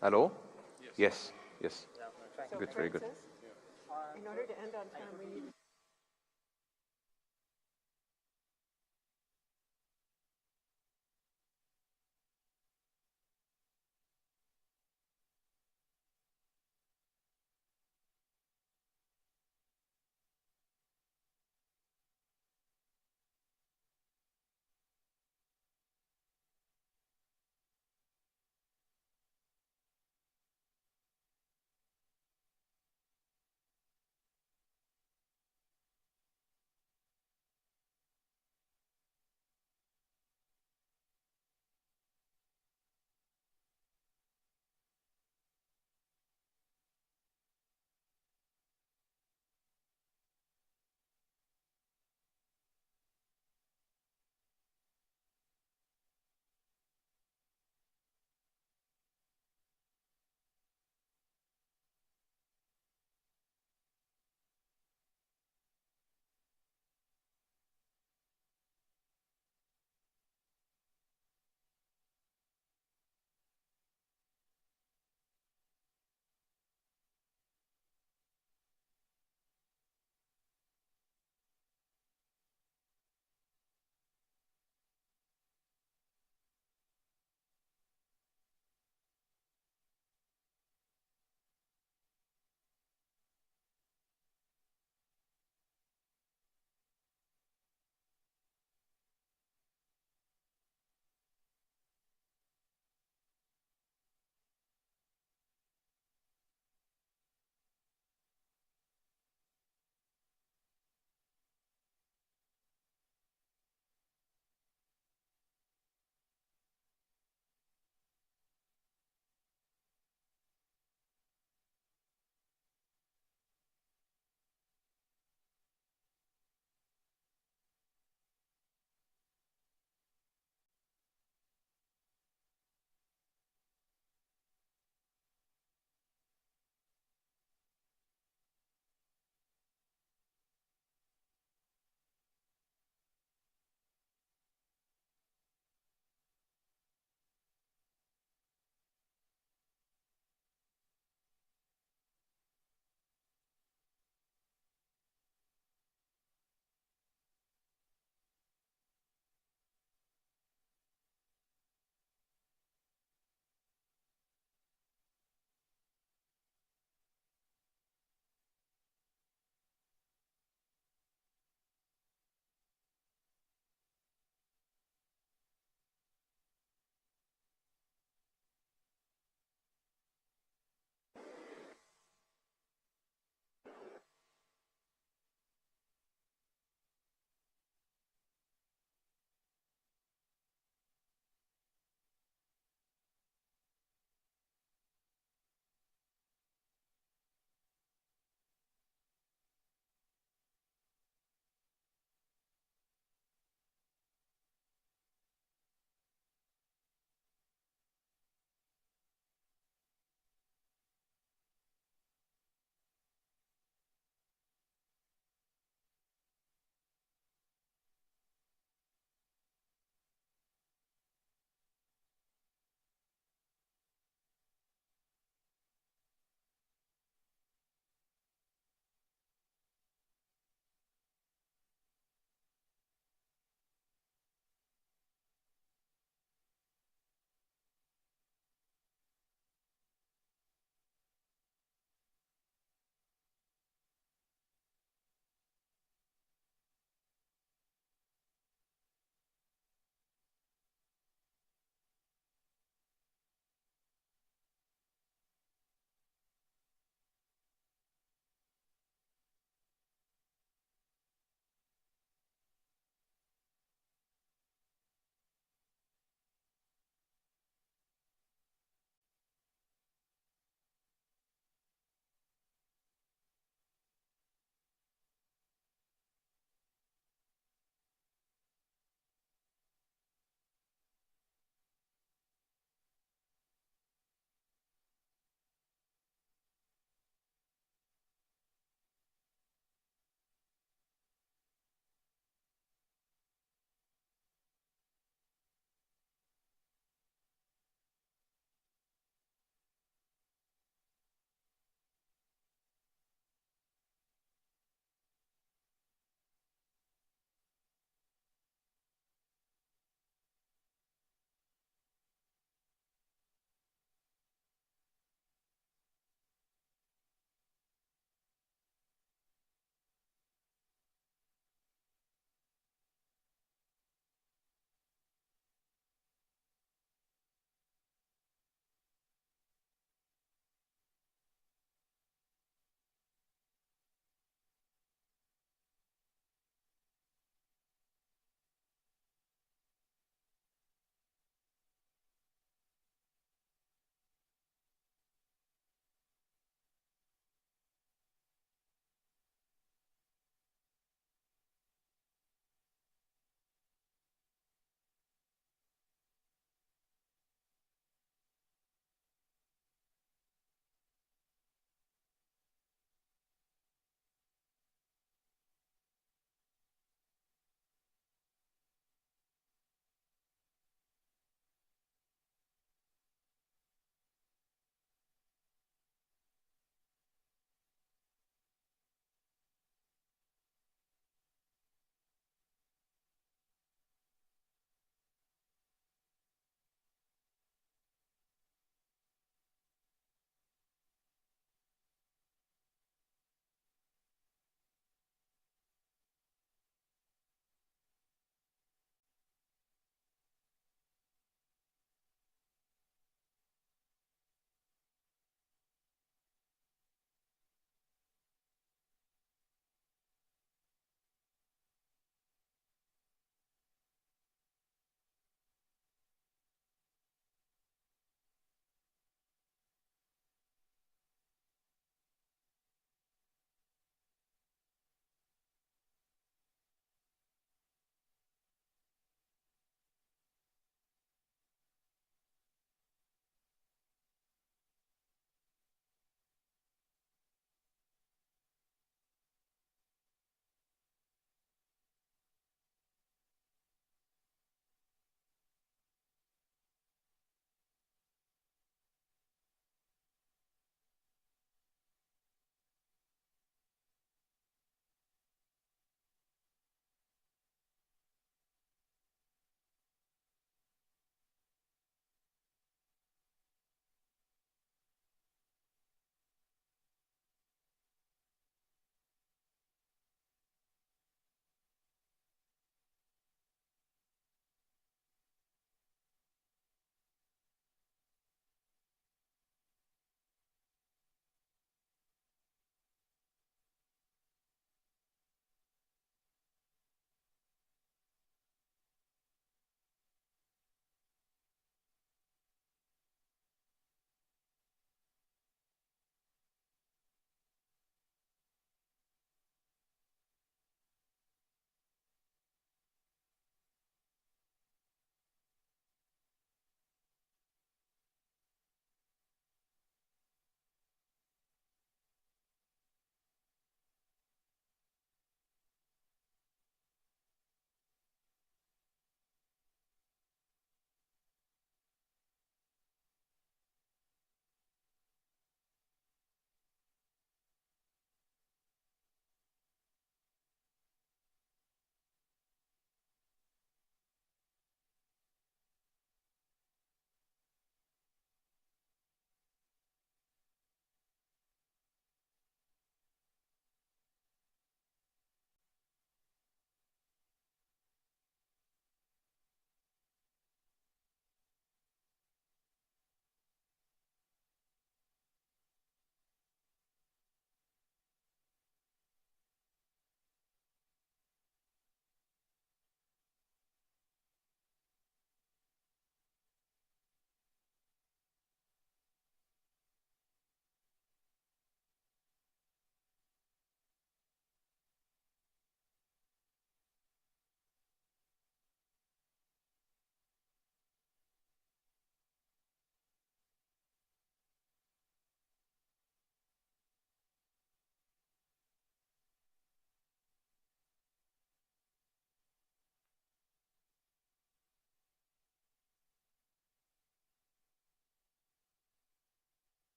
Hello? Yes, yes. So Good, very good. Francis, in order to end on time, we need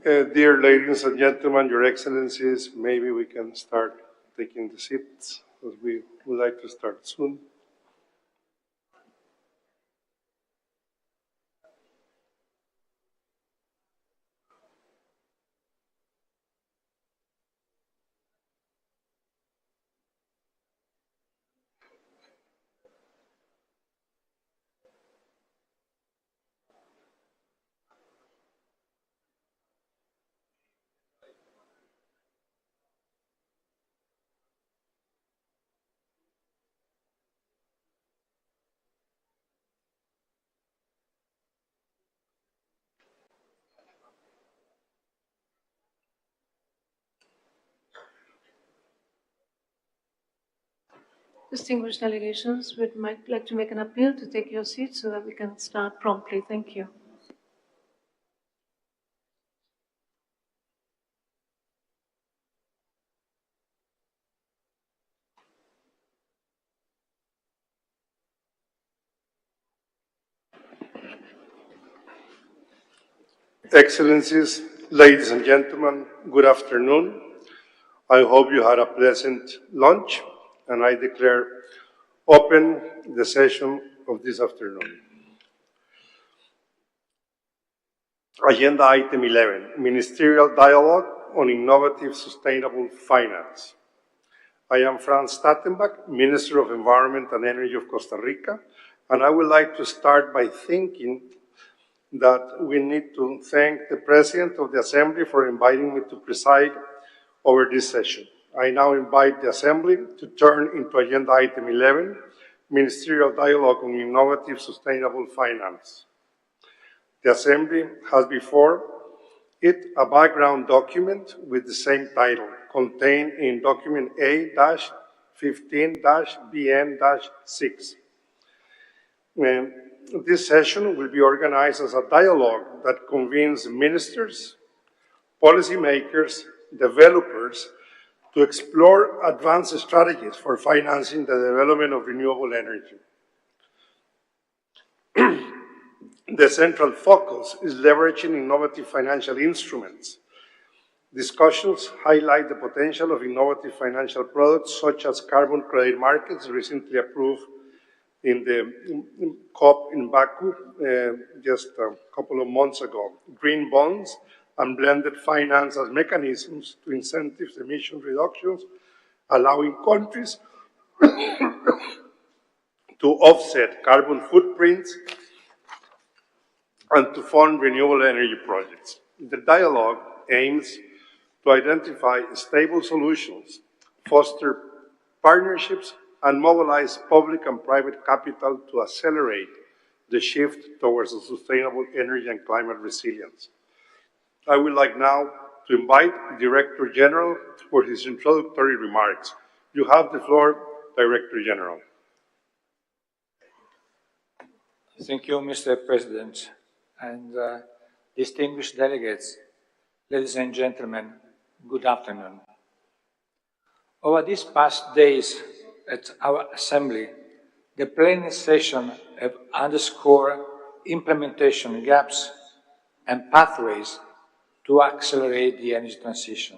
Dear ladies and gentlemen, Your Excellencies, maybe we can start taking the seats, as we would like to start soon. Distinguished delegations, we might like to make an appeal to take your seats so that we can start promptly. Thank you. Excellencies, ladies and gentlemen, good afternoon. I hope you had a pleasant lunch, and I declare open the session of this afternoon. Agenda item 11, Ministerial Dialogue on Innovative Sustainable Finance. I am Franz Stattenbach, Minister of Environment and Energy of Costa Rica, and I would like to start by thinking that we need to thank the President of the Assembly for inviting me to preside over this session. I now invite the Assembly to turn into Agenda Item 11, Ministerial Dialogue on Innovative Sustainable Finance. The Assembly has before it a background document with the same title, contained in document A-15-BN-6. This session will be organized as a dialogue that convenes ministers, policymakers, developers to explore advanced strategies for financing the development of renewable energy. The central focus is leveraging innovative financial instruments. Discussions highlight the potential of innovative financial products such as carbon credit markets, recently approved in the COP in Baku just a couple of months ago, green bonds, and blended finance as mechanisms to incentives emission reductions, allowing countries to offset carbon footprints and to fund renewable energy projects. The dialogue aims to identify stable solutions, foster partnerships, and mobilize public and private capital to accelerate the shift towards a sustainable energy and climate resilience. I would like now to invite Director General for his introductory remarks. You have the floor, Director General. Thank you, Mr. President, and distinguished delegates, ladies and gentlemen, good afternoon. Over these past days at our Assembly, the plenary session have underscored implementation gaps and pathways to accelerate the energy transition.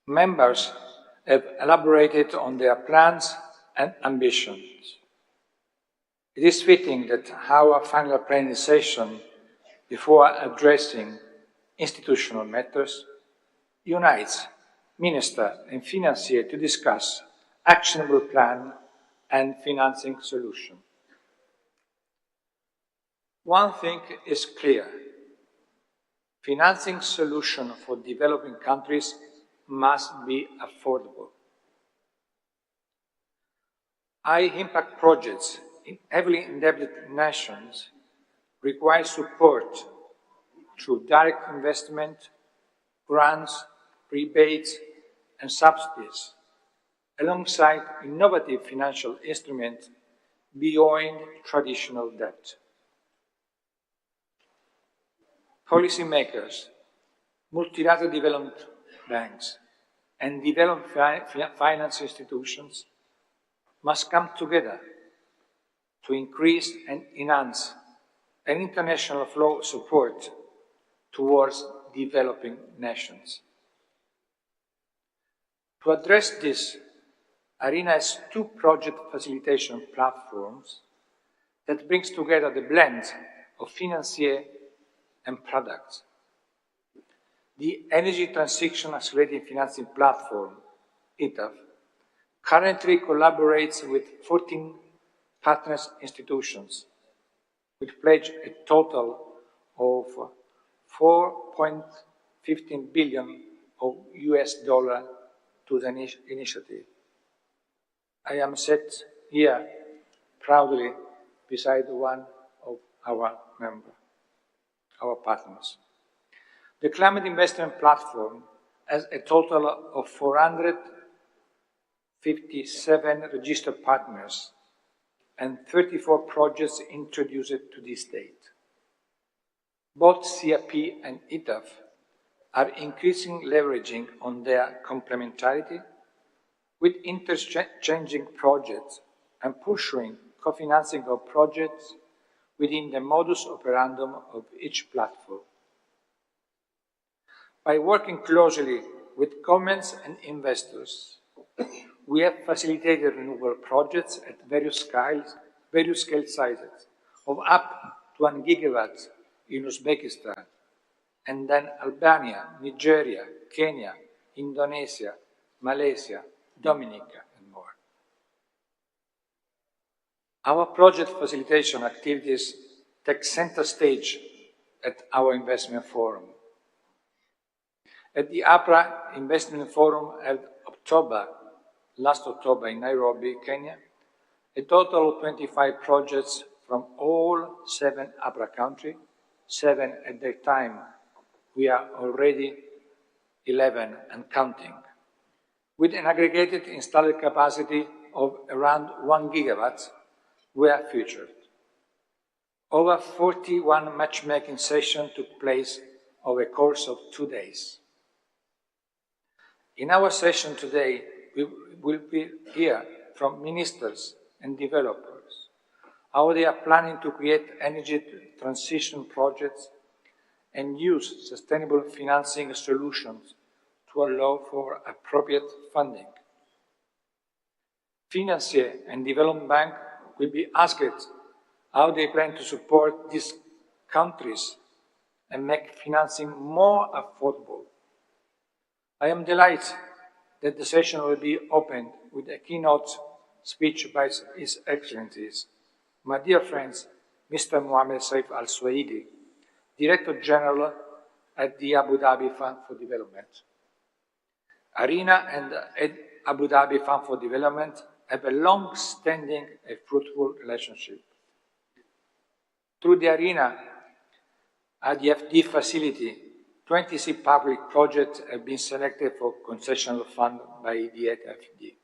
Members have elaborated on their plans and ambitions. It is fitting that our final plenary session, before addressing institutional matters, unites minister and financier to discuss actionable plan and financing solution. One thing is clear: financing solution for developing countries must be affordable. High-impact projects in heavily indebted nations require support through direct investment, grants, rebates, and subsidies, alongside innovative financial instruments beyond traditional debt. Policymakers, multilateral development banks, and development finance institutions must come together to increase and enhance an international flow of support towards developing nations. To address this, ARENA has two project facilitation platforms that brings together the blend of financier and products. The Energy Transition Accelerating Financing Platform, ETAF, currently collaborates with 14 partners institutions, which pledge a total of $4.15 billion of US dollar to the initiative. I am set here proudly beside one of our members, our partners. The Climate Investment Platform has a total of 457 registered partners and 34 projects introduced to this date. Both CIP and ETAF are increasing leveraging on their complementarity with interchanging projects and pursuing co-financing of projects within the modus operandum of each platform. By working closely with governments and investors, we have facilitated renewable projects at various scale sizes of up to 1 gigawatt in Uzbekistan, and then Albania, Nigeria, Kenya, Indonesia, Malaysia, Dominica, and more. Our project facilitation activities take center stage at our investment forum. At the APRA Investment Forum held last October in Nairobi, Kenya, a total of 25 projects from all 7 APRA countries, 7 at that time. We are already 11 and counting, with an aggregated installed capacity of around 1 gigawatt, were featured. Over 41 matchmaking sessions took place over a course of 2 days. In our session today, we will hear from ministers and developers how they are planning to create energy transition projects and use sustainable financing solutions to allow for appropriate funding. Financier and Development Bank will be asked how they plan to support these countries and make financing more affordable. I am delighted that the session will be opened with a keynote speech by His Excellencies, my dear friends, Mr. Mohammed Saif Al Suwaidi, Director General at the Abu Dhabi Fund for Development. ARENA and Abu Dhabi Fund for Development have a long-standing and fruitful relationship. Through the ARENA ADFD facility, 26 public projects have been selected for concessional fund by the ADFD.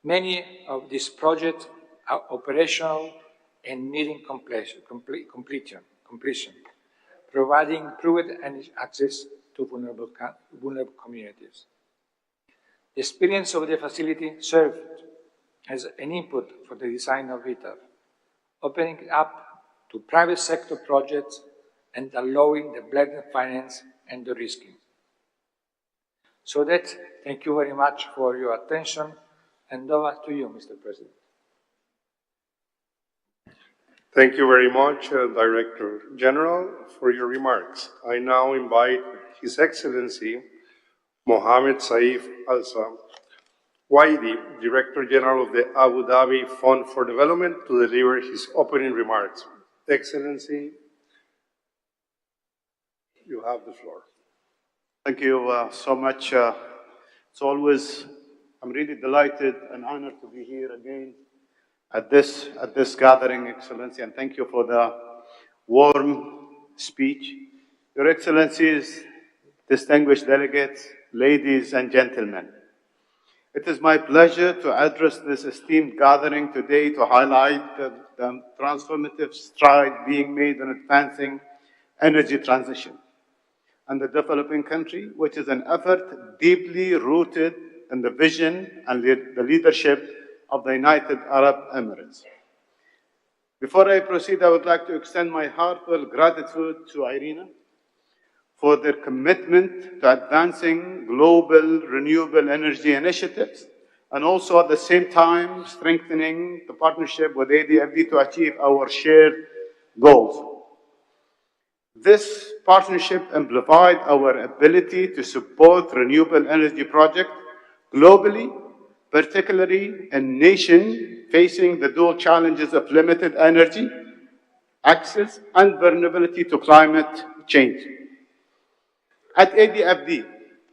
Many of these projects are operational and needing completion, providing improved energy access to vulnerable communities. The experience of the facility served as an input for the design of ITER, opening it up to private sector projects and allowing the blended finance and the risking. So thank you very much for your attention, and over to you, Mr. President. Thank you very much, Director General, for your remarks. I now invite His Excellency Mohammed Saif Al Suwaidi, Director General of the Abu Dhabi Fund for Development, to deliver his opening remarks. Excellency, you have the floor. Thank you so much. It's always, I'm really delighted and honored to be here again at this gathering, Excellency, and thank you for the warm speech. Your Excellencies, distinguished delegates, ladies and gentlemen, it is my pleasure to address this esteemed gathering today to highlight the transformative stride being made in advancing energy transition and the developing country, which is an effort deeply rooted in the vision and the leadership of the United Arab Emirates. Before I proceed, I would like to extend my heartfelt gratitude to IRENA for their commitment to advancing global renewable energy initiatives and also at the same time strengthening the partnership with ADFD to achieve our shared goals. This partnership amplified our ability to support renewable energy projects globally, particularly in nations facing the dual challenges of limited energy access and vulnerability to climate change. At ADFD,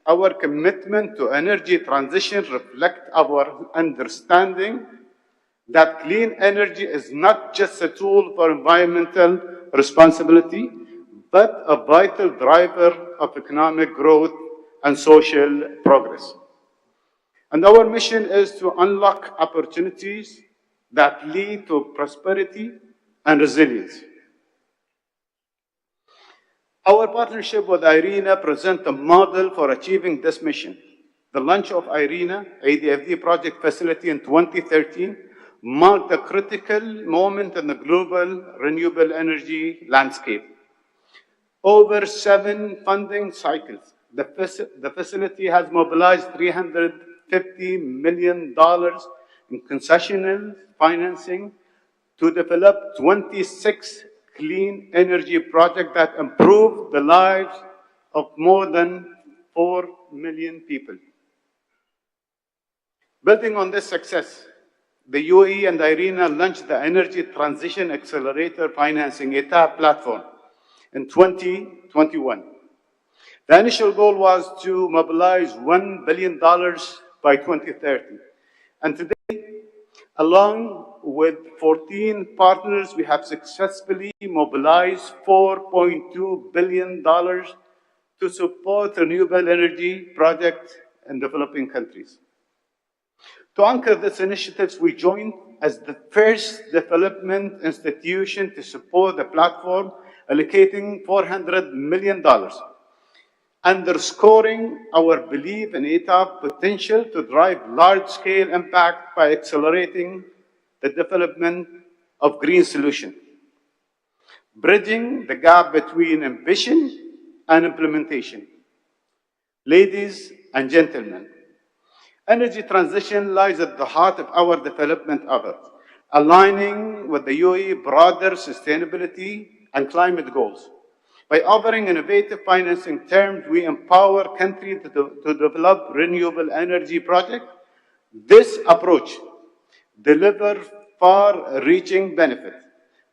our commitment to energy transition reflects our understanding that clean energy is not just a tool for environmental responsibility, but a vital driver of economic growth and social progress. And our mission is to unlock opportunities that lead to prosperity and resilience. Our partnership with IRENA presents a model for achieving this mission. The launch of IRENA, ADFD project facility in 2013, marked a critical moment in the global renewable energy landscape. Over 7 funding cycles, the facility has mobilized $350 million in concessional financing to develop 26 clean energy projects that improve the lives of more than 4 million people. Building on this success, the UAE and IRENA launched the Energy Transition Accelerator Financing ETAP platform in 2021. The initial goal was to mobilize $1 billion by 2030. And today, along with 14 partners, we have successfully mobilized $4.2 billion to support renewable energy projects in developing countries. To anchor these initiatives, we joined as the first development institution to support the platform, allocating $400 million, underscoring our belief in ETA's potential to drive large-scale impact by accelerating the development of green solutions, bridging the gap between ambition and implementation. Ladies and gentlemen, energy transition lies at the heart of our development efforts, aligning with the UAE broader sustainability and climate goals. By offering innovative financing terms, we empower countries to develop renewable energy projects. This approach delivers far-reaching benefits,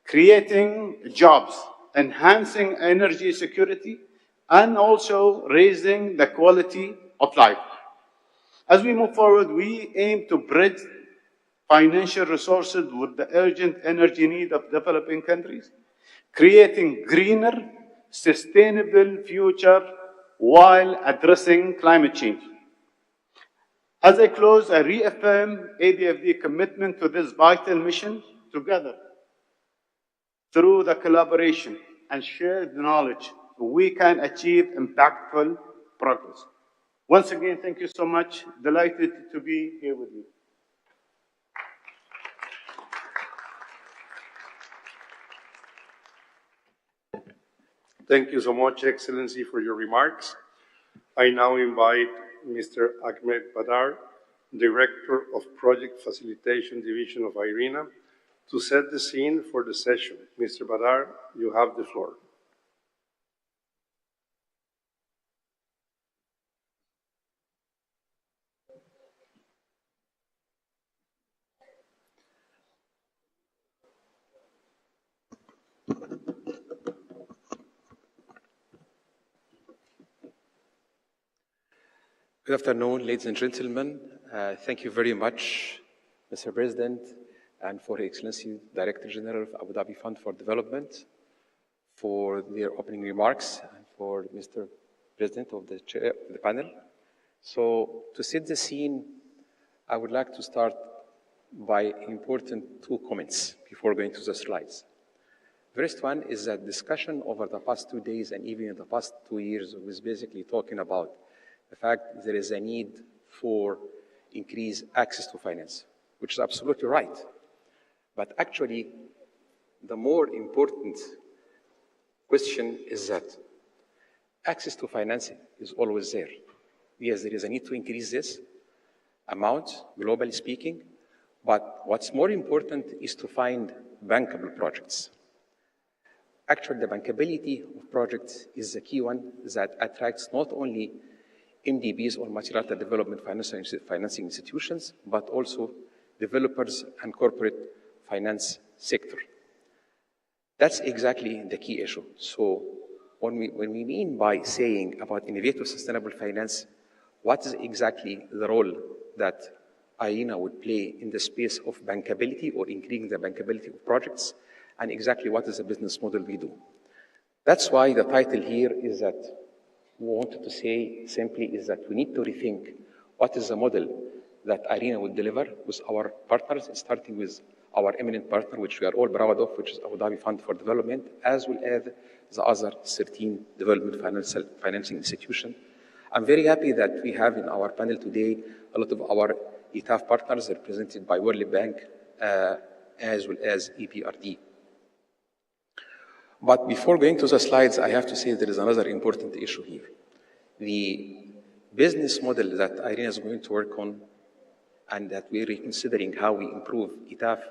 creating jobs, enhancing energy security, and also raising the quality of life. As we move forward, we aim to bridge financial resources with the urgent energy need of developing countries, creating greener, sustainable future while addressing climate change. As I close, I reaffirm ADFD's commitment to this vital mission. Together, through the collaboration and shared knowledge, we can achieve impactful progress. Once again, thank you so much. Delighted to be here with you. Thank you so much, Excellency, for your remarks. I now invite Mr. Ahmed Badar, Director of Project Facilitation Division of IRENA, to set the scene for the session. Mr. Badar, you have the floor. Good afternoon, ladies and gentlemen. Thank you very much, Mr. President, and for His Excellency Director General of Abu Dhabi Fund for Development for their opening remarks, and for Mr. President of the panel. So, to set the scene, I would like to start by important two comments before going to the slides. First one is that discussion over the past 2 days and even in the past 2 years was basically talking about the fact there is a need for increased access to finance, which is absolutely right. But actually, the more important question is that access to financing is always there. Yes, there is a need to increase this amount, globally speaking, but what's more important is to find bankable projects. Actually, the bankability of projects is the key one that attracts not only MDBs or multilateral development financing institutions, but also developers and corporate finance sector. That's exactly the key issue. So when we mean by saying about innovative sustainable finance, what is exactly the role that IRENA would play in the space of bankability or increasing the bankability of projects, and exactly what is the business model we do. That's why the title here is that we wanted to say simply is that we need to rethink what is the model that IRENA would deliver with our partners, starting with our eminent partner, which we are all proud of, which is Abu Dhabi Fund for Development, as well as the other 13 development financing institutions. I'm very happy that we have in our panel today a lot of our ETAF partners represented by World Bank, as well as EBRD. But before going to the slides, I have to say there is another important issue here. The business model that IRENA is going to work on, and that we're reconsidering how we improve ETAF,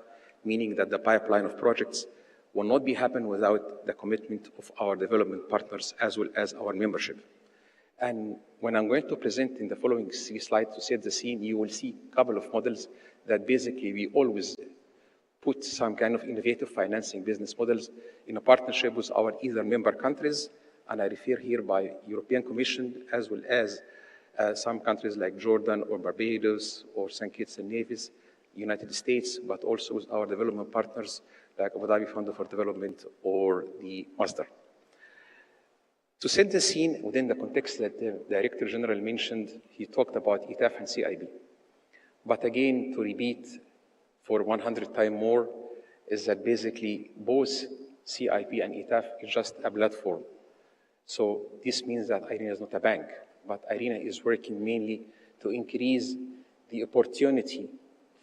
meaning that the pipeline of projects will not be happen without the commitment of our development partners as well as our membership. And when I'm going to present in the following 3 slides to set the scene, you will see a couple of models that basically we always put some kind of innovative financing business models in a partnership with our either member countries, and I refer here by European Commission, as well as some countries like Jordan or Barbados or St. Kitts and Nevis, United States, but also with our development partners like Abu Dhabi Fund for Development or the Masdar. To set the scene within the context that the Director General mentioned, he talked about ETAF and CIB. But again, to repeat for 100 times more is that basically both CIP and ETAF is just a platform. So this means that IRENA is not a bank, but IRENA is working mainly to increase the opportunity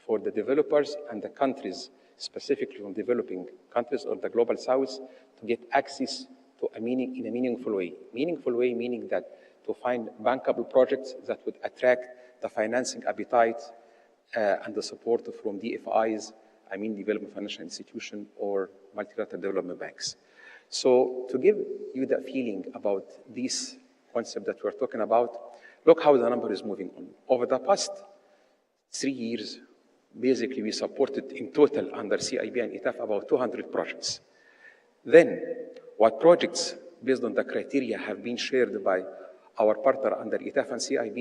for the developers and the countries, specifically from developing countries or the global south, to get access to in a meaningful way. Meaningful way meaning that to find bankable projects that would attract the financing appetite and the support from DFIs, Development Financial Institution or multilateral development banks. So to give you the feeling about this concept that we're talking about, look how the number is moving on. Over the past 3 years, basically we supported in total under CIB and ETAF about 200 projects. Then, what projects based on the criteria have been shared by our partner under ETAF and CIB,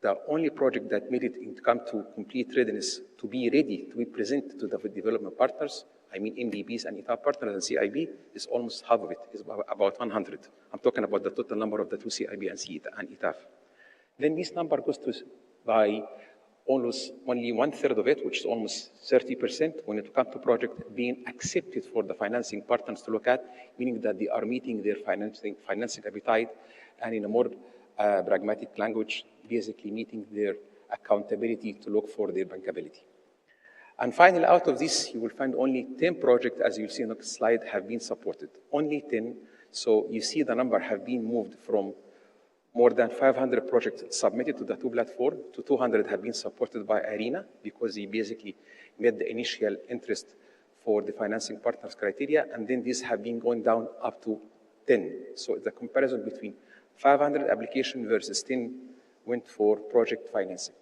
the only project that made it come to complete readiness to be ready to be presented to the development partners, MDBs and ETAF partners and CIB, is almost half of it, is about 100. I'm talking about the total number of the two CIB and ETAF. Then this number goes to by almost only 1/3 of it, which is almost 30%, when it comes to project being accepted for the financing partners to look at, meaning that they are meeting their financing appetite, and in a more pragmatic language, basically meeting their accountability to look for their bankability. And finally, out of this, you will find only 10 projects, as you'll see on the slide, have been supported. Only 10. So you see the number have been moved from more than 500 projects submitted to the two platforms to 200 have been supported by IRENA because he basically made the initial interest for the financing partners criteria, and then these have been going down up to 10. So the comparison between 500 applications versus 10 went for project financing.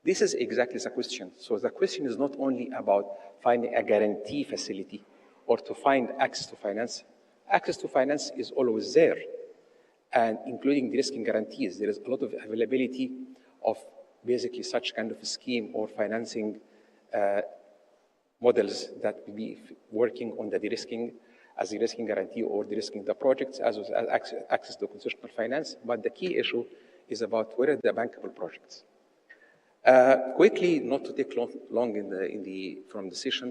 This is exactly the question. So the question is not only about finding a guarantee facility or to find access to finance. Access to finance is always there, and including de-risking guarantees. There is a lot of availability of basically such kind of a scheme or financing models that will be working on the de-risking as a de-risking guarantee or de-risking the projects as well as access to concessional finance. But the key issue is about where are the bankable projects. Quickly, not to take long from the session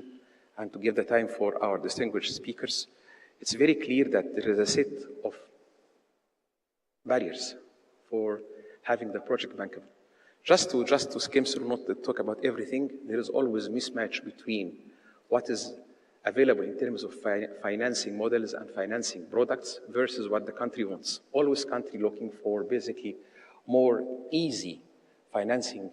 and to give the time for our distinguished speakers, it's very clear that there is a set of barriers for having the project bankable. Just to skim through, not to talk about everything, there is always mismatch between what is available in terms of financing models and financing products versus what the country wants. Always country looking for basically more easy financing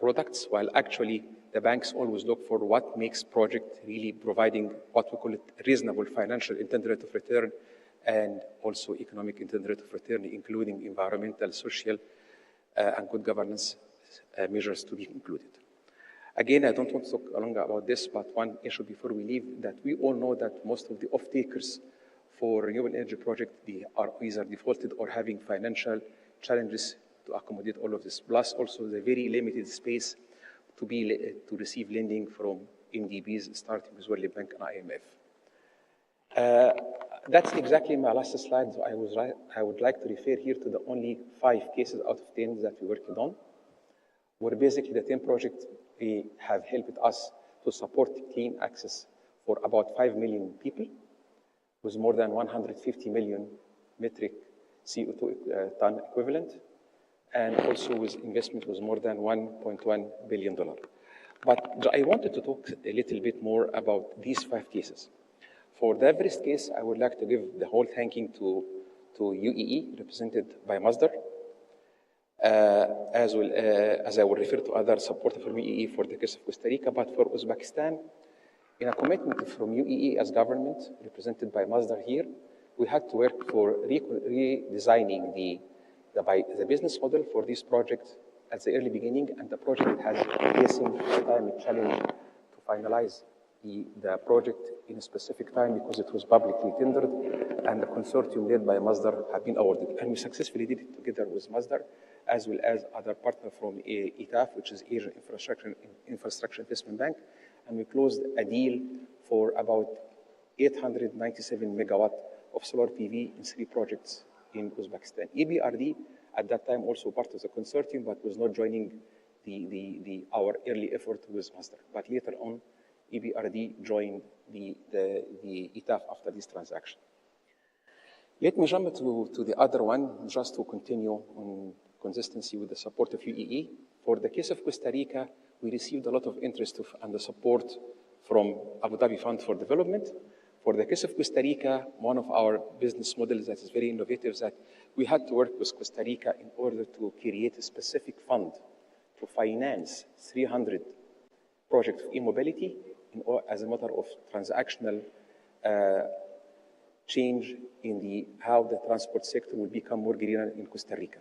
products, while actually the banks always look for what makes project really providing what we call it reasonable financial intended rate of return and also economic intended rate of return, including environmental, social, and good governance measures to be included. Again, I don't want to talk longer about this, but one issue before we leave, that we all know that most of the off-takers for renewable energy projects, they are either defaulted or having financial challenges to accommodate all of this, plus also the very limited space to receive lending from MDBs, starting with World Bank and IMF. That's exactly my last slide. So I would like to refer here to the only 5 cases out of 10 that we worked on, where basically the 10 projects have helped us to support clean access for about 5 million people, with more than 150 million metric CO2 ton equivalent, and also with investment was more than $1.1 billion. But I wanted to talk a little bit more about these 5 cases. For the first case, I would like to give the whole thanking to UAE, represented by Masdar, as well as I will refer to other supporters from UAE for the case of Costa Rica, but for Uzbekistan, in a commitment from UAE as government, represented by Masdar here, we had to work for redesigning the business model for this project at the early beginning, and the project has facing a time challenge to finalize the project in a specific time because it was publicly tendered, and the consortium led by Masdar have been awarded. And we successfully did it together with Masdar, as well as other partners from ETAF, which is Asian Infrastructure Investment Bank, and we closed a deal for about 897 megawatt of solar PV in 3 projects in Uzbekistan. EBRD, at that time, also part of the consortium, but was not joining our early effort with Master. But later on, EBRD joined the ETAF after this transaction. Let me jump to the other one, just to continue on consistency with the support of UEE. For the case of Costa Rica, we received a lot of interest and the support from Abu Dhabi Fund for Development. For the case of Costa Rica, one of our business models that is very innovative is that we had to work with Costa Rica in order to create a specific fund to finance 300 projects of e-mobility as a matter of transactional change in how the transport sector will become more greener in Costa Rica.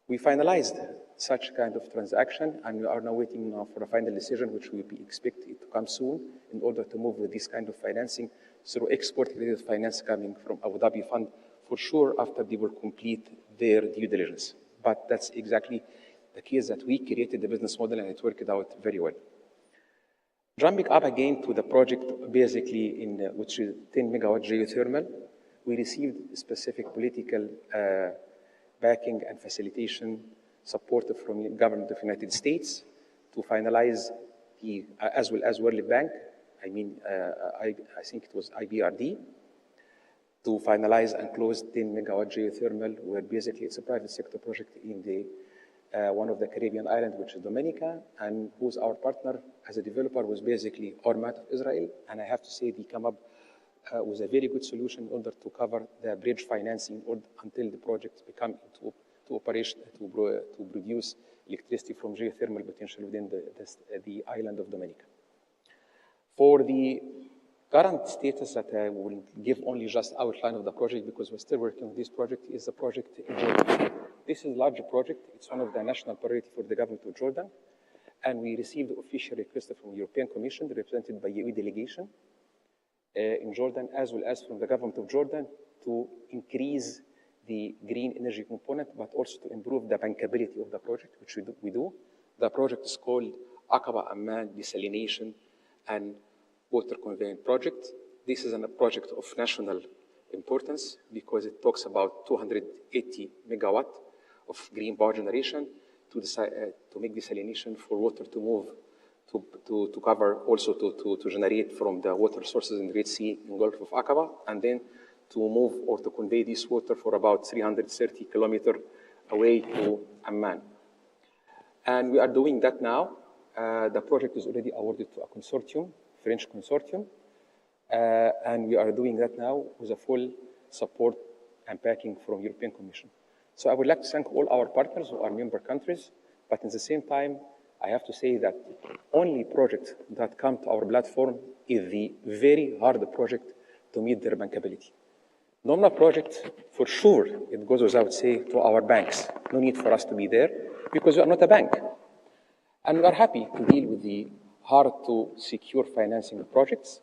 We finalized such kind of transaction, and we are now waiting for a final decision, which we expect it to come soon, in order to move with this kind of financing through export-related finance coming from Abu Dhabi Fund, for sure after they will complete their due diligence. But that's exactly the case that we created the business model, and it worked out very well. Jumping up again to the project, basically, which is 10 megawatt geothermal, we received specific political backing and facilitation support from the government of the United States to finalize as well as World Bank, I think it was IBRD, to finalize and close 10 megawatt geothermal, where basically it's a private sector project in one of the Caribbean islands, which is Dominica, and who's our partner as a developer was basically Ormat of Israel. And I have to say they come up with a very good solution in order to cover the bridge financing until the projects become to operation to produce electricity from geothermal potential within the island of Dominica. For the current status that I will give only just outline of the project, because we're still working on this project, is the project in Jordan. This is a larger project. It's one of the national priority for the government of Jordan. And we received official request from the European Commission, represented by UE delegation in Jordan, as well as from the government of Jordan, to increase the green energy component, but also to improve the bankability of the project, which we do. The project is called Aqaba Amman Desalination and Water Conveyance Project. This is a project of national importance because it talks about 280 megawatt of green power generation to make desalination for water to move, to cover, also to generate from the water sources in the Red Sea and Gulf of Aqaba, and then to move or to convey this water for about 330 kilometers away to Amman. And we are doing that now. The project is already awarded to a consortium, French consortium, and we are doing that now with a full support and backing from European Commission. So I would like to thank all our partners who are member countries, but at the same time, I have to say that only project that come to our platform is the very hard project to meet their bankability. Normal project, for sure, it goes without saying to our banks. No need for us to be there because we are not a bank. And we are happy to deal with the hard to secure financing projects,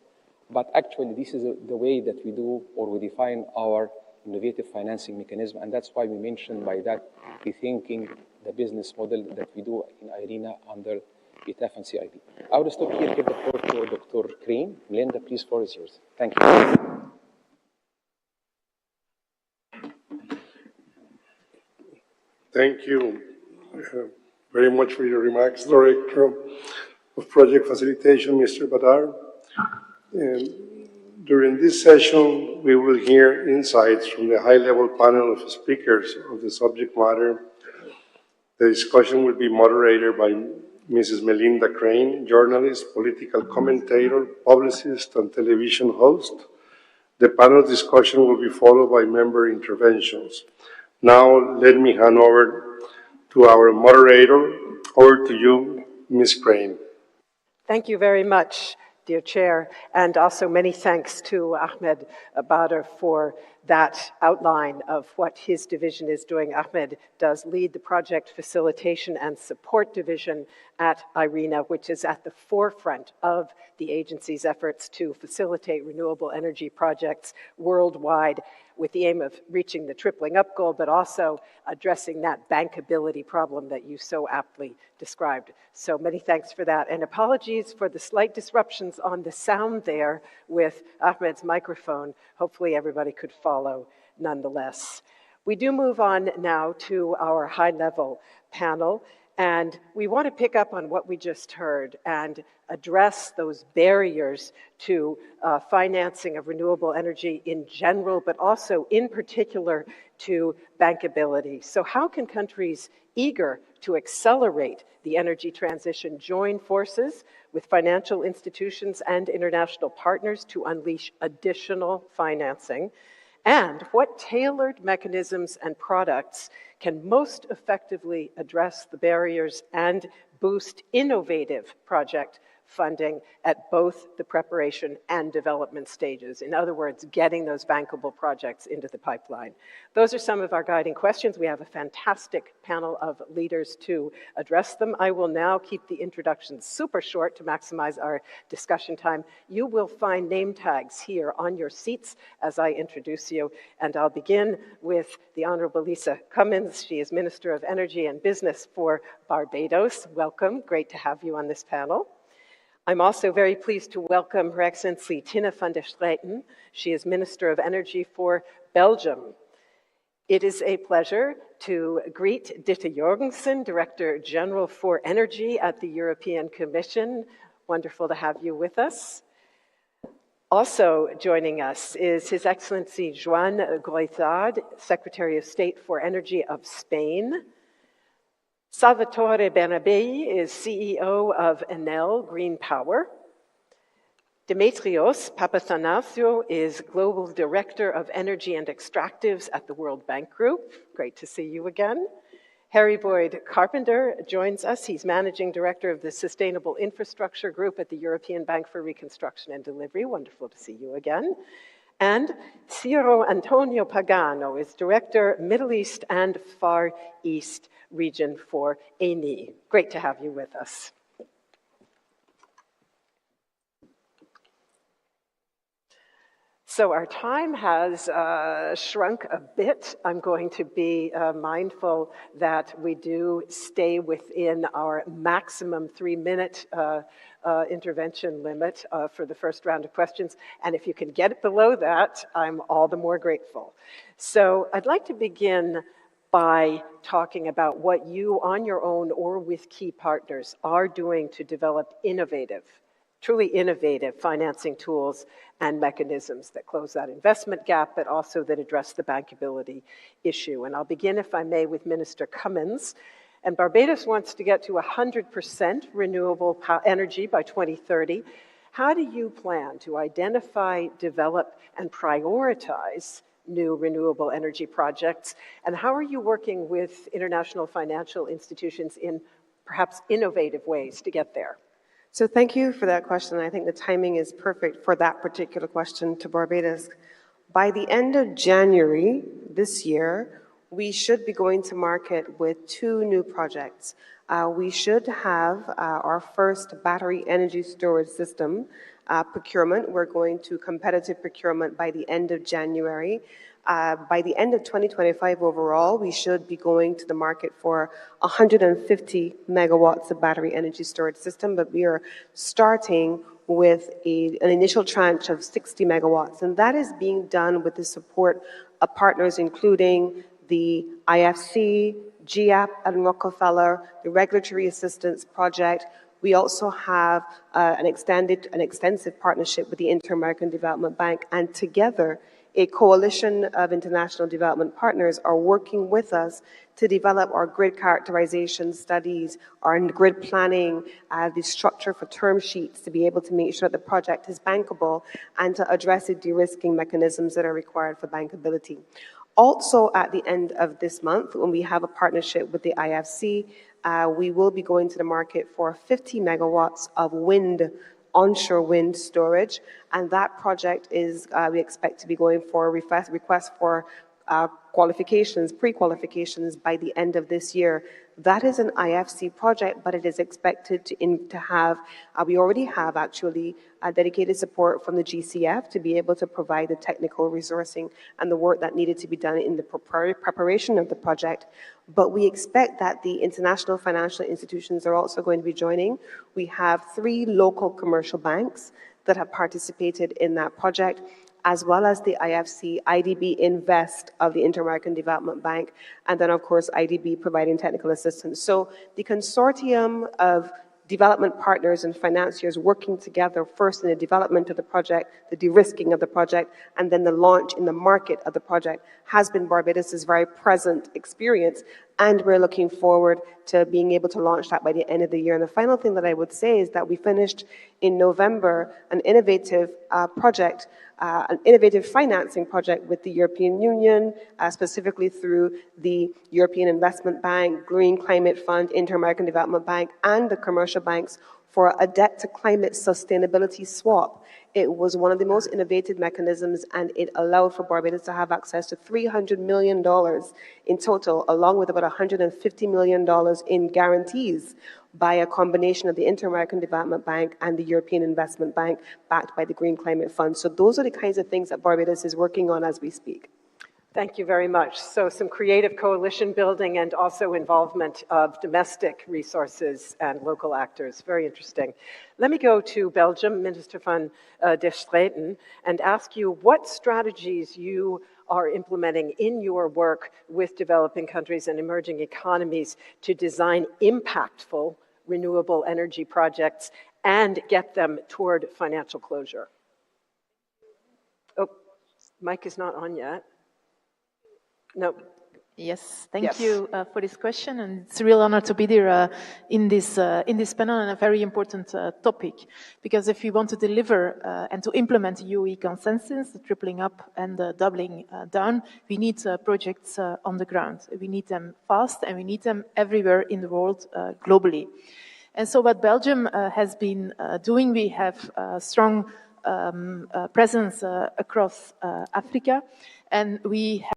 but actually this is the way that we do or we define our innovative financing mechanism, and that's why we mentioned by that rethinking the business model that we do in IRENA under ETAF and CIP. I will stop here, give the floor to Dr. Crane. Melinda, please, floor is yours. Thank you. Thank you very much for your remarks, Director of Project Facilitation, Mr. Badar. During this session, we will hear insights from the high-level panel of speakers of the subject matter. The discussion will be moderated by Mrs. Melinda Crane, journalist, political commentator, publicist, and television host. The panel discussion will be followed by member interventions. Now, let me hand over to our moderator. Over to you, Ms. Crane. Thank you very much, dear Chair, and also many thanks to Ahmed Badr for that outline of what his division is doing. Ahmed does lead the Project Facilitation and Support Division at IRENA, which is at the forefront of the agency's efforts to facilitate renewable energy projects worldwide, with the aim of reaching the tripling up goal, but also addressing that bankability problem that you so aptly described. So many thanks for that. And apologies for the slight disruptions on the sound there with Ahmed's microphone. Hopefully everybody could follow nonetheless. We do move on now to our high-level panel. And we want to pick up on what we just heard and address those barriers to financing of renewable energy in general, but also in particular to bankability. So how can countries eager to accelerate the energy transition join forces with financial institutions and international partners to unleash additional financing? And what tailored mechanisms and products can most effectively address the barriers and boost innovative project funding at both the preparation and development stages? In other words, getting those bankable projects into the pipeline. Those are some of our guiding questions. We have a fantastic panel of leaders to address them. I will now keep the introductions super short to maximize our discussion time. You will find name tags here on your seats as I introduce you, and I'll begin with the Honorable Lisa Cummins. She is Minister of Energy and Business for Barbados. Welcome, great to have you on this panel. I'm also very pleased to welcome Her Excellency Tinne van der Straeten. She is Minister of Energy for Belgium. It is a pleasure to greet Ditte Jorgensen, Director General for Energy at the European Commission. Wonderful to have you with us. Also joining us is His Excellency Joan Goizard, Secretary of State for Energy of Spain. Salvatore Bernabei is CEO of Enel Green Power. Demetrios Papathanasiou is Global Director of Energy and Extractives at the World Bank Group. Great to see you again. Harry Boyd Carpenter joins us. He's Managing Director of the Sustainable Infrastructure Group at the European Bank for Reconstruction and Delivery. Wonderful to see you again. And Ciro Antonio Pagano is Director, Middle East and Far East Region for ENI. Great to have you with us. So our time has shrunk a bit. I'm going to be mindful that we do stay within our maximum 3-minute intervention limit for the first round of questions. And if you can get it below that, I'm all the more grateful. So I'd like to begin by talking about what you on your own or with key partners are doing to develop truly innovative financing tools and mechanisms that close that investment gap, but also that address the bankability issue. And I'll begin, if I may, with Minister Cummins. And Barbados wants to get to 100% renewable energy by 2030. How do you plan to identify, develop, and prioritize new renewable energy projects? And how are you working with international financial institutions in perhaps innovative ways to get there? So thank you for that question. I think the timing is perfect for that particular question to Barbados. By the end of January this year, we should be going to market with 2 new projects. We should have our first battery energy storage system procurement. We're going to competitive procurement by the end of January. By the end of 2025 overall, we should be going to the market for 150 megawatts of battery energy storage system, but we are starting with an initial tranche of 60 megawatts, and that is being done with the support of partners including the IFC, GAP and Rockefeller, the Regulatory Assistance Project. We also have an extensive partnership with the Inter-American Development Bank, and together a coalition of international development partners are working with us to develop our grid characterization studies, our grid planning, the structure for term sheets to be able to make sure that the project is bankable and to address the de-risking mechanisms that are required for bankability. Also, at the end of this month, when we have a partnership with the IFC, we will be going to the market for 50 megawatts of onshore wind storage, and that project is, we expect to be going for request for pre-qualifications by the end of this year. That is an IFC project, but it is expected to have, we already have actually dedicated support from the GCF to be able to provide the technical resourcing and the work that needed to be done in the preparation of the project. But we expect that the international financial institutions are also going to be joining. We have 3 local commercial banks that have participated in that project. as well as the IFC, IDB Invest of the Inter-American Development Bank, and then, of course, IDB providing technical assistance. So the consortium of development partners and financiers working together first in the development of the project, the de-risking of the project, and then the launch in the market of the project has been Barbados' very present experience. And we're looking forward to being able to launch that by the end of the year. And the final thing that I would say is that we finished in November an innovative project, an innovative financing project with the European Union, specifically through the European Investment Bank, Green Climate Fund, Inter-American Development Bank, and the commercial banks for a debt to climate sustainability swap. It was one of the most innovative mechanisms, and it allowed for Barbados to have access to $300 million in total, along with about $150 million in guarantees by a combination of the Inter-American Development Bank and the European Investment Bank, backed by the Green Climate Fund. So those are the kinds of things that Barbados is working on as we speak. Thank you very much. So some creative coalition building and also involvement of domestic resources and local actors. Very interesting. Let me go to Belgium, Minister van der Straeten, and ask you what strategies you are implementing in your work with developing countries and emerging economies to design impactful renewable energy projects and get them toward financial closure. Oh, mic is not on yet. No. Yes, thank you for this question, and it's a real honor to be there in this panel on a very important topic. Because if we want to deliver and to implement UE consensus, the tripling up and the doubling down, we need projects on the ground. We need them fast, and we need them everywhere in the world globally. And so, what Belgium has been doing, we have a strong presence across Africa, and we have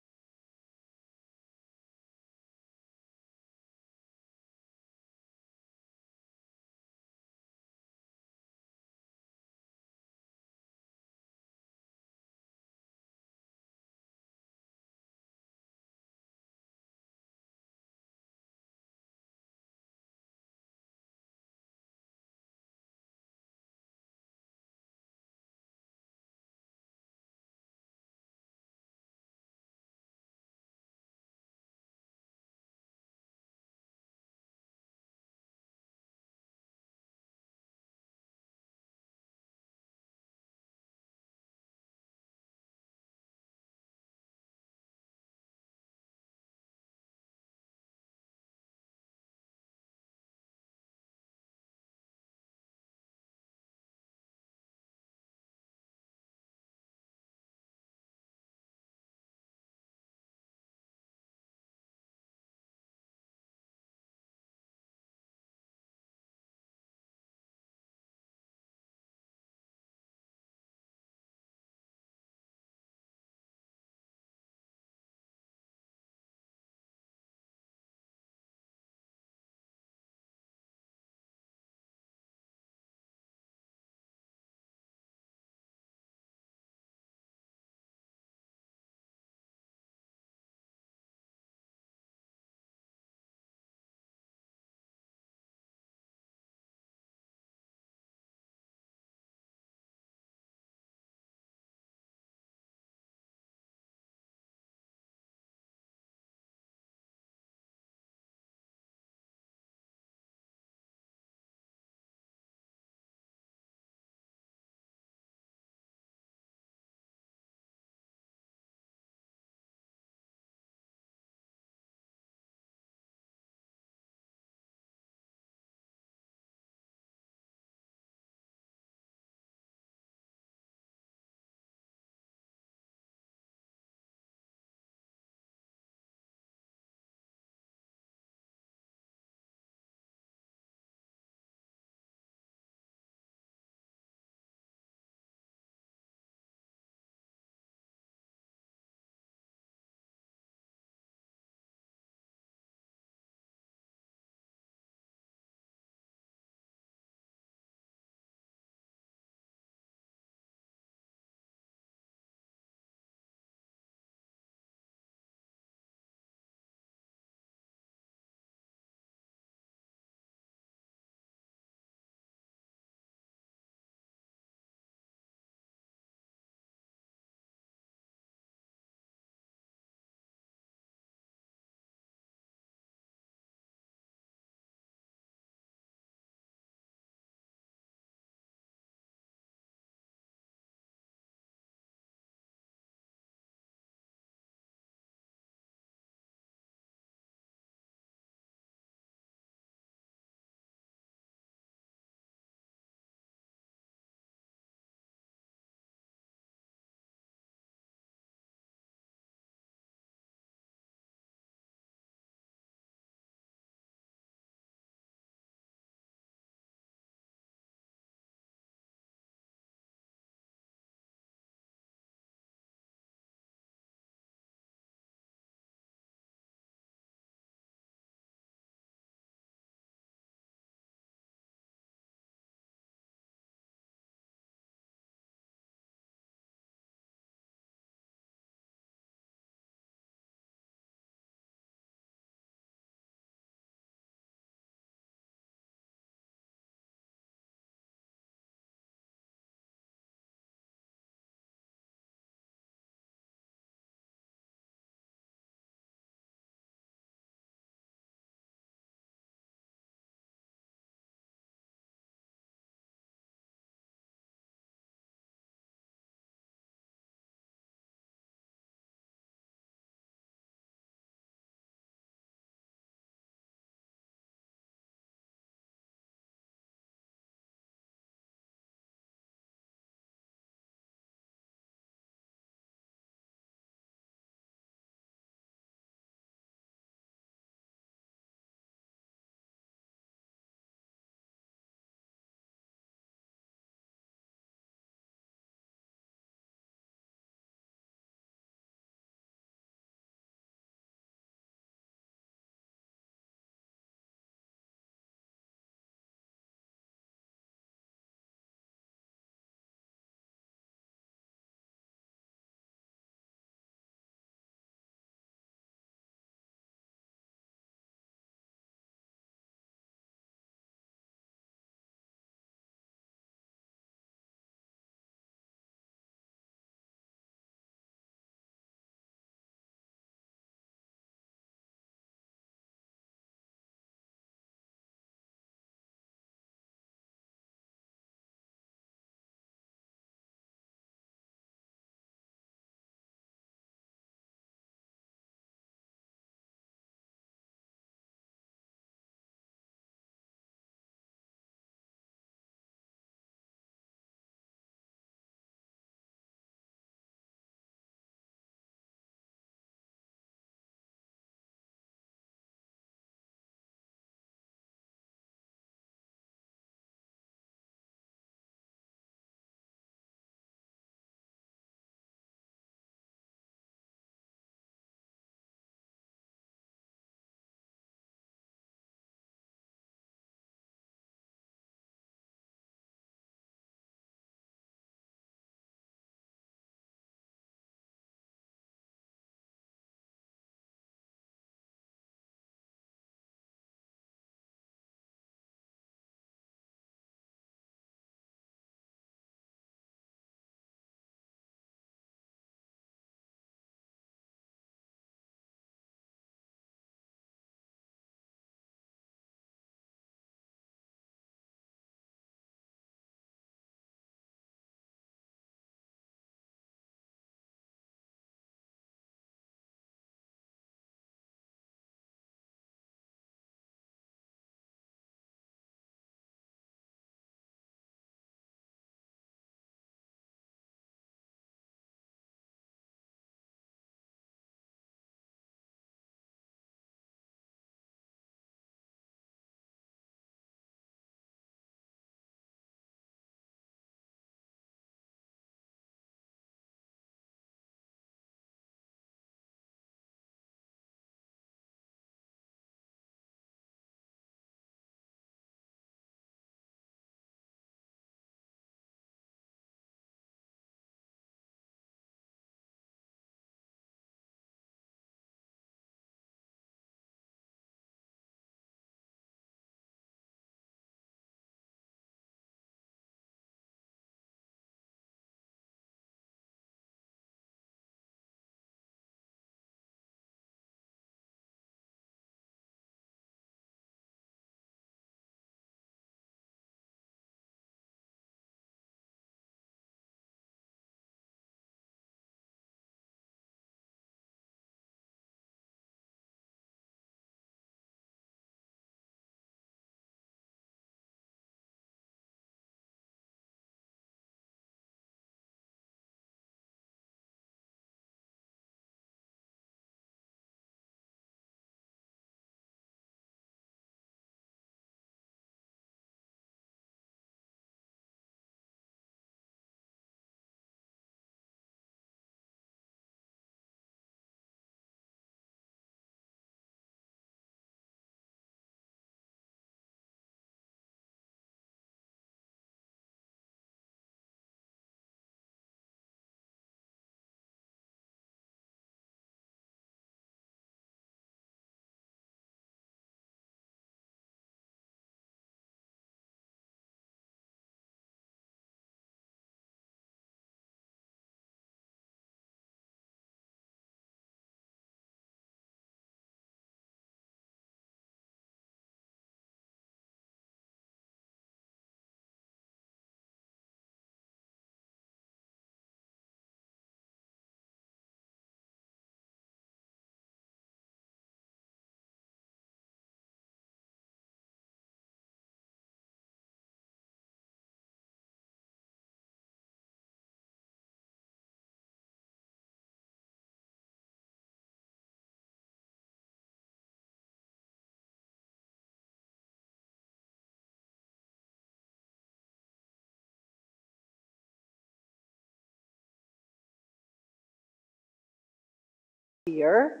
here.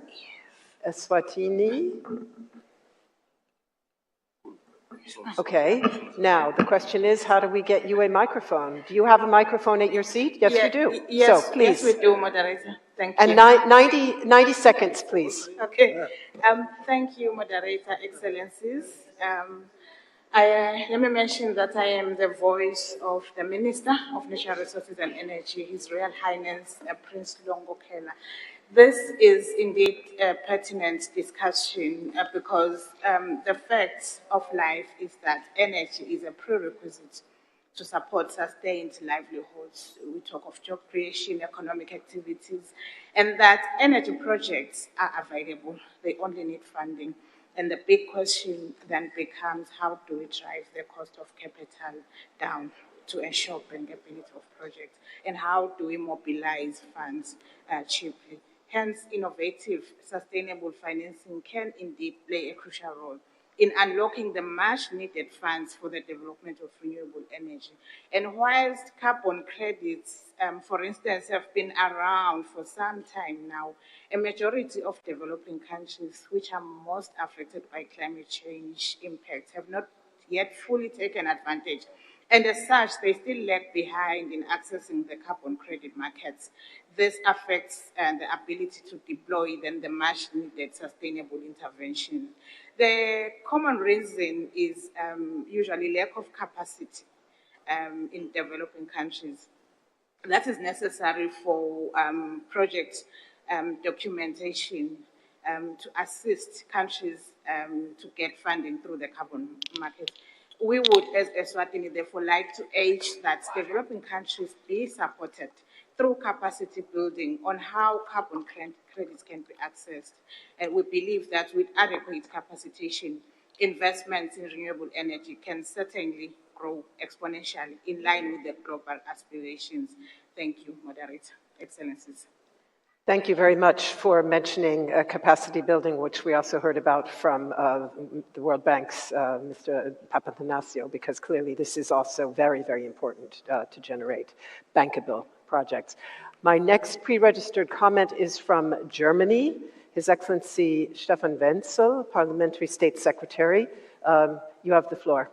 Eswatini. Okay, now the question is, how do we get you a microphone? Do you have a microphone at your seat? Yes, you do. Yes, so, please. Yes, we do, moderator. Thank you. And 90 seconds, please. Okay. Thank you, moderator, excellencies. Let me mention that I am the voice of the Minister of Natural Resources and Energy, His Royal Highness Prince Longo Kela. This is indeed a pertinent discussion because the fact of life is that energy is a prerequisite to support sustained livelihoods. We talk of job creation, economic activities, and that energy projects are available. They only need funding. And the big question then becomes, how do we drive the cost of capital down to ensure bankability of projects? And how do we mobilize funds cheaply? Hence, innovative, sustainable financing can indeed play a crucial role in unlocking the much-needed funds for the development of renewable energy. And whilst carbon credits, for instance, have been around for some time now, a majority of developing countries which are most affected by climate change impacts have not yet fully taken advantage. And as such, they still lag behind in accessing the carbon credit markets. This affects the ability to deploy then the much-needed sustainable intervention. The common reason is usually lack of capacity in developing countries. That is necessary for project documentation to assist countries to get funding through the carbon market. We would, as Eswatini, therefore like to urge that developing countries be supported through capacity building on how carbon credits can be accessed. And we believe that with adequate capacitation, investments in renewable energy can certainly grow exponentially in line with the global aspirations. Thank you, Moderator. Excellencies. Thank you very much for mentioning capacity building, which we also heard about from the World Bank's Mr. Papanathanasiou, because clearly this is also very, very important to generate bankable projects. My next pre-registered comment is from Germany. His Excellency Stefan Wenzel, Parliamentary State Secretary. You have the floor.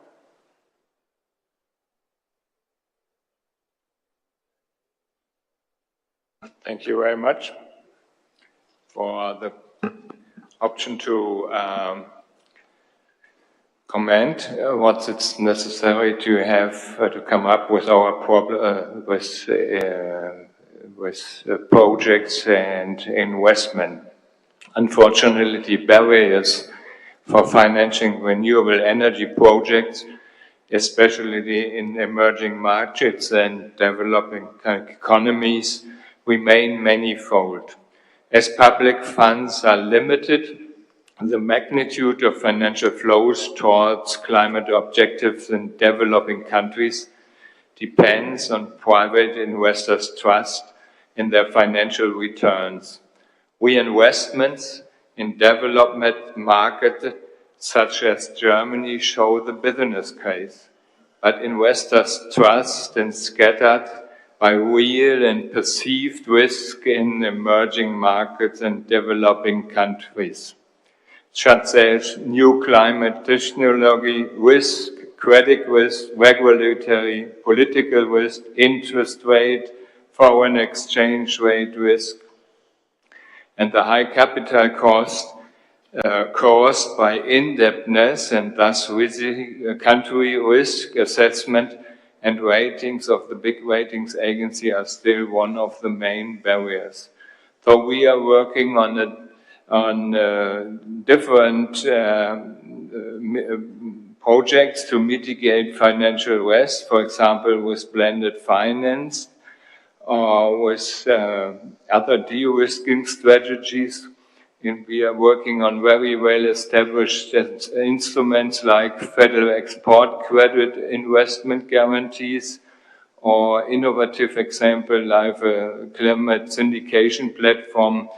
Thank you very much for the option to comment what it's necessary to have to come up with our with projects and investment. Unfortunately, barriers for financing renewable energy projects, especially in emerging markets and developing economies, remain manifold. As public funds are limited, the magnitude of financial flows towards climate objectives in developing countries depends on private investors' trust in their financial returns. Reinvestments in development markets such as Germany show the business case, but investors' trust is scattered by real and perceived risk in emerging markets and developing countries, such as new climate technology risk, credit risk, regulatory, political risk, interest rate, foreign exchange rate risk, and the high capital cost caused by indebtedness and thus country risk assessment and ratings of the big ratings agency are still one of the main barriers. So we are working on different projects to mitigate financial risk, for example, with blended finance or with other de-risking strategies. And we are working on very well-established instruments like federal export credit investment guarantees, or innovative example like a climate syndication platform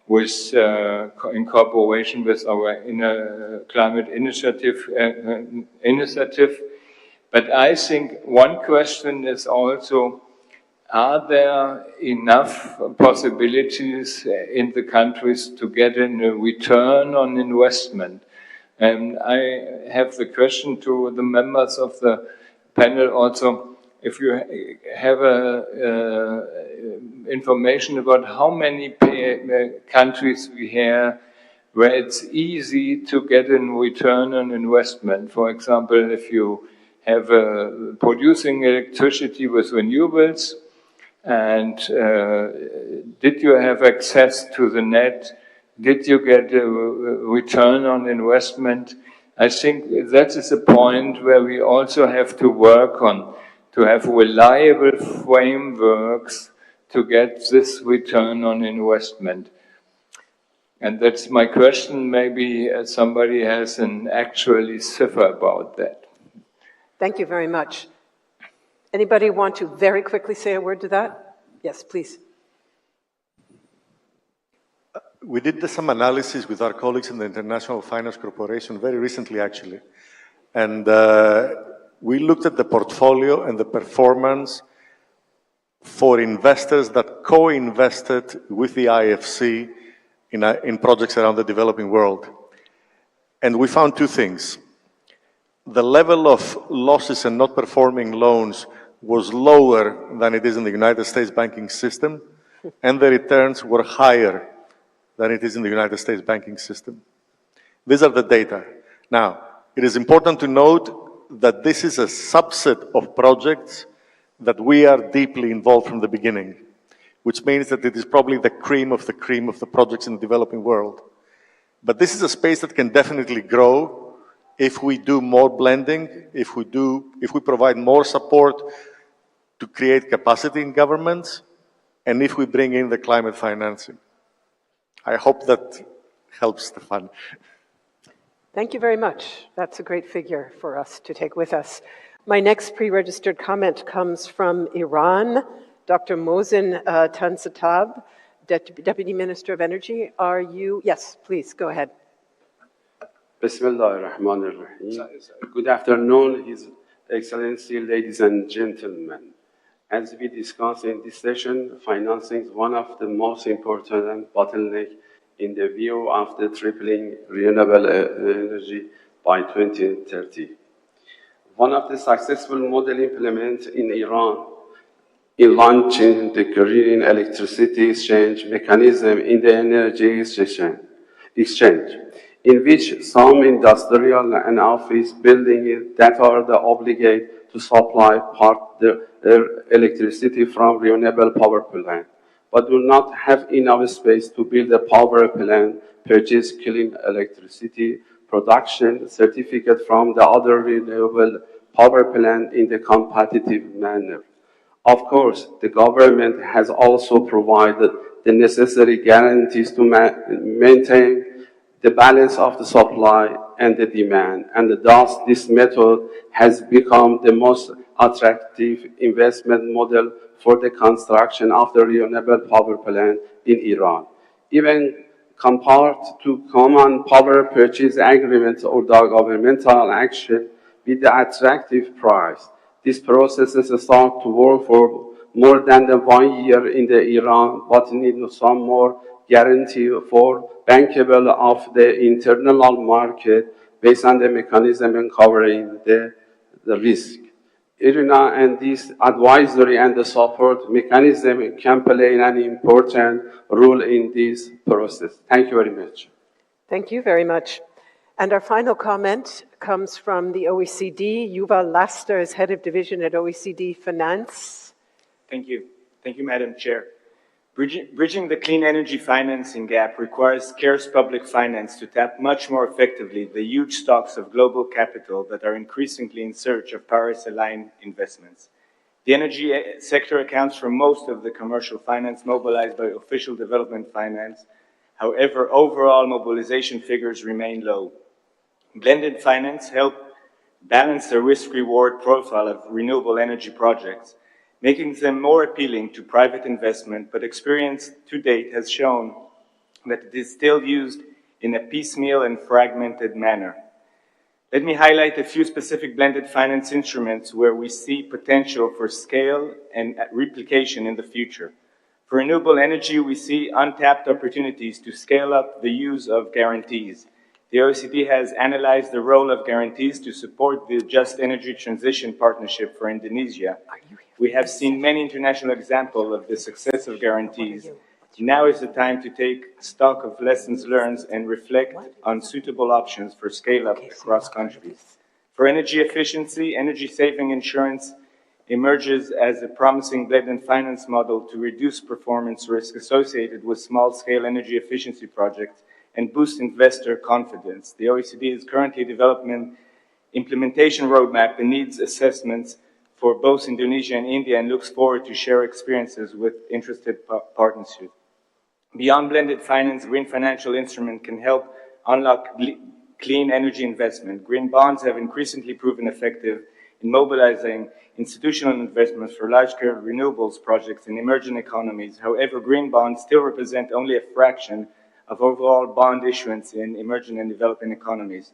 with in cooperation with our climate initiative. But I think one question is also are there enough possibilities in the countries to get a return on investment? And I have the question to the members of the panel also, if you have information about how many countries we have where it's easy to get a return on investment. For example, if you have producing electricity with renewables, and did you have access to the net? Did you get a return on investment? I think that is a point where we also have to work on, to have reliable frameworks to get this return on investment. And that's my question. Maybe somebody has an actually cipher about that. Thank you very much. Anybody want to very quickly say a word to that? Yes, please. We did some analysis with our colleagues in the International Finance Corporation very recently, actually. And we looked at the portfolio and the performance for investors that co-invested with the IFC in projects around the developing world. And we found two things. The level of losses and not performing loans was lower than it is in the United States banking system, and the returns were higher than it is in the United States banking system. These are the data. Now, it is important to note that this is a subset of projects that we are deeply involved from the beginning, which means that it is probably the cream of the projects in the developing world. But this is a space that can definitely grow if we do more blending, if we provide more support to create capacity in governments, and if we bring in the climate financing. I hope that helps, Stefan. Thank you very much. That's a great figure for us to take with us. My next pre-registered comment comes from Iran. Dr. Mohsen Tansatab, Deputy Minister of Energy. Are you? Yes, please, go ahead. Bismillah ar-Rahman ar-Rahim. Good afternoon, His Excellency, ladies and gentlemen. As we discussed in this session, financing is one of the most important bottlenecks in the view of the tripling renewable energy by 2030. One of the successful models implemented in Iran in launching the green electricity exchange mechanism in the energy exchange, in which some industrial and office buildings that are obligated to supply part their electricity from renewable power plant, but do not have enough space to build a power plant, purchase clean electricity production certificate from the other renewable power plant in the competitive manner. Of course, the government has also provided the necessary guarantees to maintain the balance of the supply and the demand, and thus this method has become the most attractive investment model for the construction of the renewable power plant in Iran. Even compared to common power purchase agreements or the governmental action with the attractive price, these processes start to work for more than 1 year in the Iran, but need some more guarantee for bankable of the internal market based on the mechanism and covering the risk. IRNA and this advisory and the support mechanism can play an important role in this process. Thank you very much. Thank you very much. And our final comment comes from the OECD. Yuval Laster is head of division at OECD Finance. Thank you. Thank you, Madam Chair. Bridging the clean energy financing gap requires scarce public finance to tap much more effectively the huge stocks of global capital that are increasingly in search of Paris-aligned investments. The energy sector accounts for most of the commercial finance mobilized by official development finance. However, overall mobilization figures remain low. Blended finance helps balance the risk-reward profile of renewable energy projects, making them more appealing to private investment, but experience to date has shown that it is still used in a piecemeal and fragmented manner. Let me highlight a few specific blended finance instruments where we see potential for scale and replication in the future. For renewable energy, we see untapped opportunities to scale up the use of guarantees. The OECD has analyzed the role of guarantees to support the Just Energy Transition Partnership for Indonesia. We have seen many international examples of the success of guarantees. Now is the time to take stock of lessons learned and reflect on suitable options for scale-up across countries. For energy efficiency, energy-saving insurance emerges as a promising blended finance model to reduce performance risk associated with small-scale energy efficiency projects and boost investor confidence. The OECD is currently developing implementation roadmap and needs assessments for both Indonesia and India and looks forward to share experiences with interested partners. Beyond blended finance, green financial instrument can help unlock clean energy investment. Green bonds have increasingly proven effective in mobilizing institutional investments for large-scale renewables projects in emerging economies. However, green bonds still represent only a fraction of overall bond issuance in emerging and developing economies.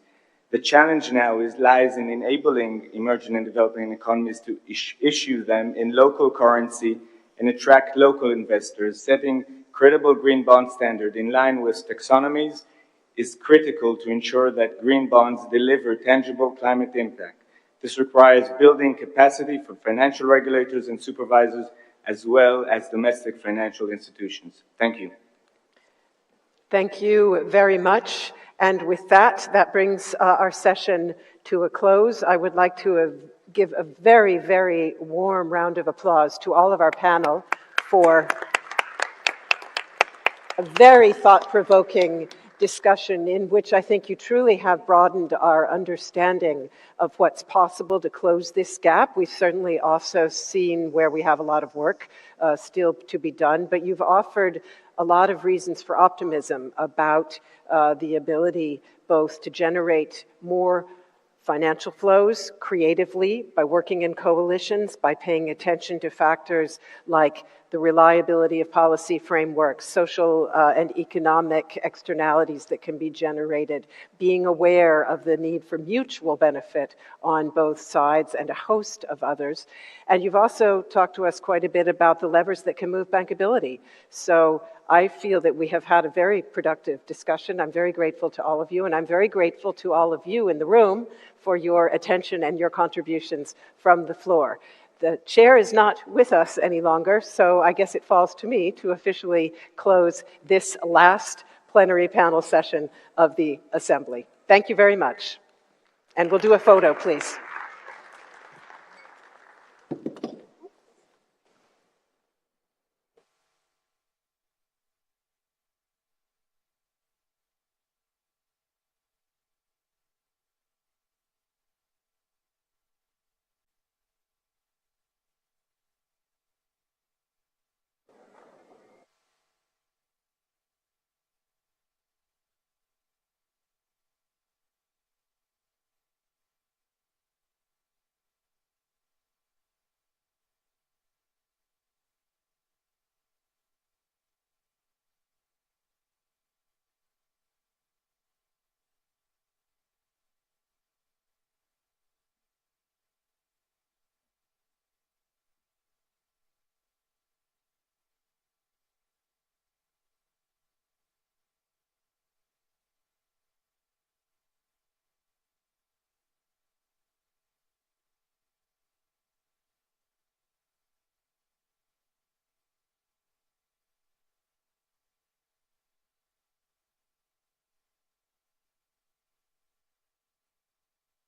The challenge now lies in enabling emerging and developing economies to issue them in local currency and attract local investors. Setting credible green bond standard in line with taxonomies is critical to ensure that green bonds deliver tangible climate impact. This requires building capacity for financial regulators and supervisors as well as domestic financial institutions. Thank you. Thank you very much. And with that, that brings our session to a close. I would like to give a very, very warm round of applause to all of our panel for a very thought-provoking discussion in which I think you truly have broadened our understanding of what's possible to close this gap. We've certainly also seen where we have a lot of work still to be done, but you've offered a lot of reasons for optimism about the ability both to generate more financial flows creatively by working in coalitions, by paying attention to factors like the reliability of policy frameworks, social and economic externalities that can be generated, being aware of the need for mutual benefit on both sides and a host of others. And you've also talked to us quite a bit about the levers that can move bankability. So I feel that we have had a very productive discussion. I'm very grateful to all of you, and I'm very grateful to all of you in the room for your attention and your contributions from the floor. The chair is not with us any longer, so I guess it falls to me to officially close this last plenary panel session of the Assembly. Thank you very much. And we'll do a photo, please.